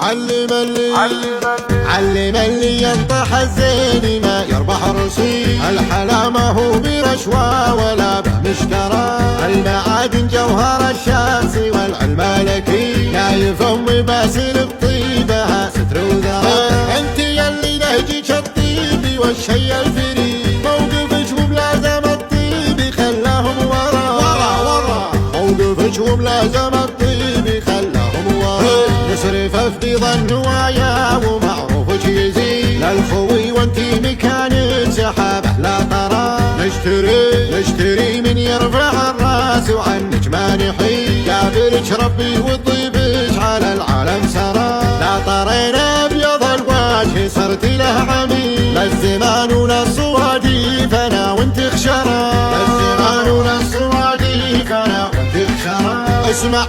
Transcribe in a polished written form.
علم اللي ينطح الزين ما يربح رصيد. الحلا ما هو برشوة ولا بمشترى، المعادن جوهر الشمس والعلم لكي، نايف أمي باسل بطيبها ستر وذرى. انت يلي لهجك الطيب والشي الفريد، موقفك وملازم الطيب خلاهم ورا. موقفك وملازم الطيب خلاهم ورا. يصرف افضل النوايا ومعروفك يزيد، للخوي وانتي مكانك سحابه لا ترى. نشتري من يرفع الراس وعنك ما نحيد، جابرك ربي وطيبك على العالم سرى. لا طرينا ابيض الوجه صرت له عميد، للزمان وللصوادي فانا وانت خشرى. للزمان وللصوادي فانا وانت خشرى. اسمع